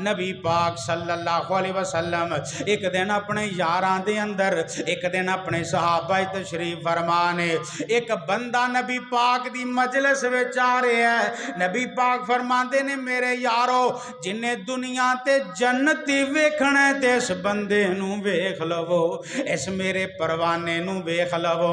नबी पाक सल्लल्लाहु अलैहि वसल्लम एक दिन अपने यारां दे अंदर एक दिन अपने सहाबा तशरीफ फरमा ने एक बंदा नबी पाक दी मजलिस विच आ रहा है। नबी पाक फरमाते ने मेरे यारो जिन्हें दुनिया ते जन्नती वेखना है ते इस बंदे नू वेख लवो, इस मेरे परवाने नू वेख लवो।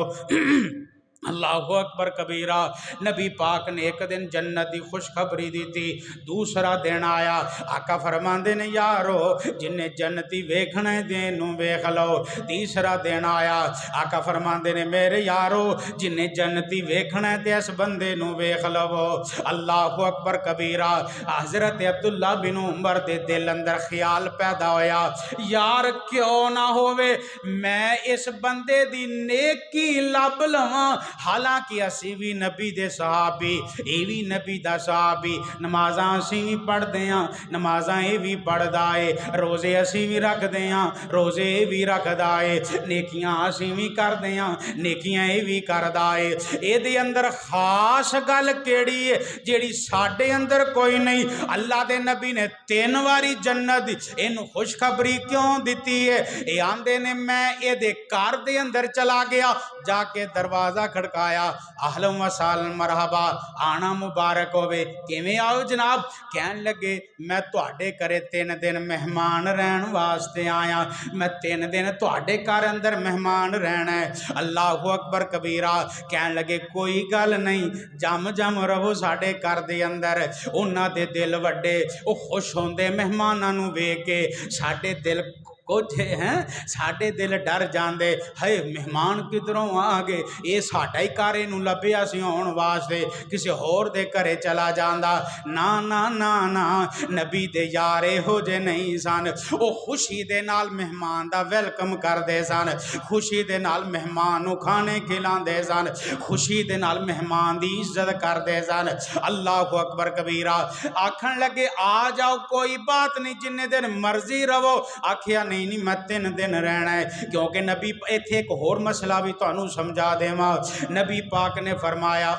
अल्लाहु अकबर कबीरा। नबी पाक ने एक दिन जन्नत की खुशखबरी दी थी। दूसरा दिन आया, आका फरमाते ने यारो जिन्हें जन्नती वेखना दे नू वेख लो। तीसरा दिन आया, आका फरमाते ने मेरे यारो जिन्हें जन्नती वेखना ते इस बंदे नू वेख लवो। अल्लाहु अकबर कबीरा। हजरत अब्दुल्ला बिन उमर दे दिल अंदर ख्याल पैदा होया, यार क्यों ना होवे मैं इस बंदे दी नेकी लब लवां। हालांकि असी भी नबी दे सहाबी, ये भी नबी दा सहाबी, नमाज़ां असी भी पढ़ते हैं, नमाज़ां ये भी पढ़दा है, रोज़े असी भी रखते हैं, रोज़े ये भी रखदा है, नेकियां असी भी करते हैं, नेकियां ये भी करदा है। ये अंदर खास गल केड़ी है जेड़ी साडे अंदर कोई नहीं। अल्लाह दे नबी ने 3 वारी जन्नत इनू खुशखबरी क्यों दी है? ये आंदे ने मैं ये घर दे अंदर चला गया, जाके दरवाजा खड़काया, आहलन व सहलन मरहबा, आना मुबारक होवे, किवें आओ जनाब। कहन लगे मैं तुहाडे घरे 3 दिन मेहमान रहन वास्ते आया, मैं 3 दिन तुहाडे घर अंदर मेहमान रहना है। अल्लाहु अकबर कबीरा। कहन लगे कोई गल नहीं, जम जम रहो साडे घर दे अंदर। उन्हां दे दिल वड्डे, वो खुश होंदे मेहमानां नूं वेख के, साडे दिल कुछ हैं साडे दिल डर जाते, है मेहमान किधरों आ गए, ये साडा ही घर इनू लभ्या सी आउण वास्ते, किसी होर दे घरे चला जांदा। ना ना ना ना, नबी दे यार इहो जे नहीं सन। वो खुशी दे नाल मेहमान दा वेलकम करते सन, खुशी दे नाल मेहमान नू खाने खिलाते सन, खुशी दे नाल मेहमान दी इज्जत करते सन। अल्लाहु अकबर कबीरा। आखन लगे आ जाओ कोई बात नहीं, जिन्ने दिन मर्जी रवो। आखिया नहीं नहीं मैं 3 दिन रहना है, क्योंकि नबी इत्थे एक होर मसला भी तुहानू समझा देवां। नबी पाक ने फरमाया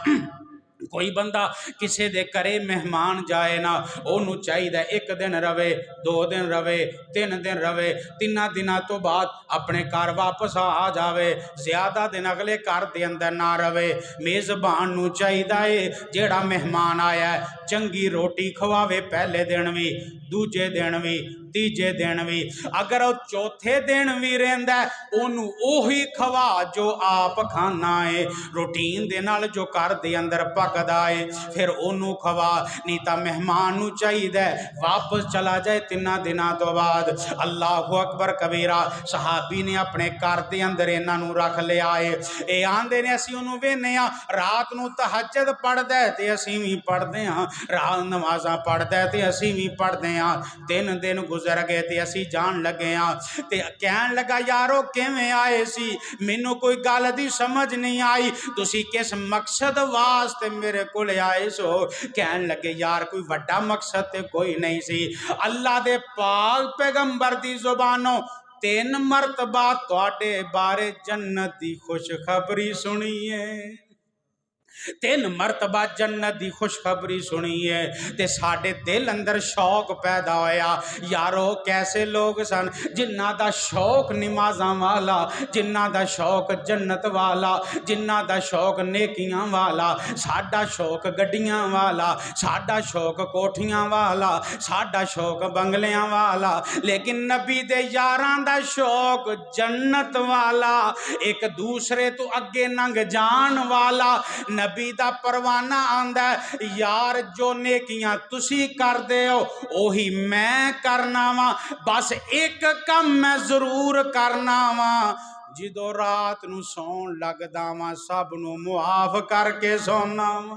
कोई बंदा किसी दे घरे मेहमान जाए ना, ओनू चाहिए 1 दिन रवे, 2 दिन रवे, 3 दिन रवे, 3 दिनों तो बाद अपने घर वापस आ जावे, ज्यादा दिन अगले घर दे अंदर ना रवे। मेज़बान नू चाहिए है जेड़ा मेहमान आया है चंगी रोटी खवावे, पहले दिन भी, दूजे दिन भी, तीजे दिन भी, अगर वो चौथे दिन भी रहिंदा ओनू ओही खवा जो आप खाना है, रूटीन दे नाल जो घर दे अंदर पकदा है फिर ओनू खवा। नहीं तो मेहमान नू चाहिए वापस चला जाए 3 दिनों तो बाद। अल्लाहु अकबर कबीरा। सहाबी ने अपने घर दे अंदर इन्हां नू रख लिया है। ये आंदे ने असीं ओनू वेखने आ रात नू तहज्जुद पढ़दा है ते असीं भी पढ़दे हां, रात नमाज़ां पढ़दा है ते असीं भी पढ़दे हां। 3 दिन गुजर गए ते असीं जान लगे हां। ते कहन लगा यारो किवें आए सी, मैनू कोई गल दी समझ नहीं आई, तुसी किस मकसद वास्ते मेरे को आए सो? कहन लगे यार कोई वड्डा मकसद ते कोई नहीं सी। अल्लाह दे पाक पैगंबर दी जुबानों 3 मरतबा तुहाडे बारे जन्नत दी खुशखबरी सुनी है, 3 मरतबा जन्नत की खुशखबरी सुनी है। ते साडे दिल अंदर शौक पैदा होया, यारो कैसे लोग सन जिन्हां दा शौक नमाज़ां वाला, जिन्हां दा शौक जन्नत वाला, जिन्हां दा शौक नेकियां वाला। साडा शौक गड्डियां वाला, साडा शौक कोठियां वाला, साडा शौक बंगलियां वाला, लेकिन नबी दे यारां दा शौक जन्नत वाला, एक दूसरे तो अगे लंघ जान वाला। नबी दा परवाना आंदा यार जो नेकियां तुसी करदे हो ओही मैं करना वा, बस एक काम मैं जरूर करना वा, जिदों रात नू सौन लगदा वा सब नू मुआफ करके सोना वा,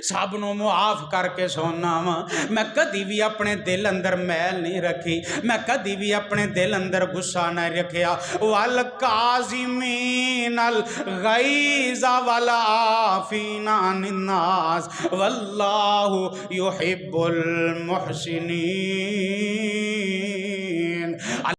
सब नू मुआफ करके सोना वा। मैं कदी भी अपने दिल अंदर मैल नहीं रखी, मैं कदी भी अपने दिल अंदर गुस्सा नहीं रखिया। वल काज़िमीनल गैज़ वल आफ़ीना अन्नास वल्लाहु युहिब्बुल मुहसिनीन।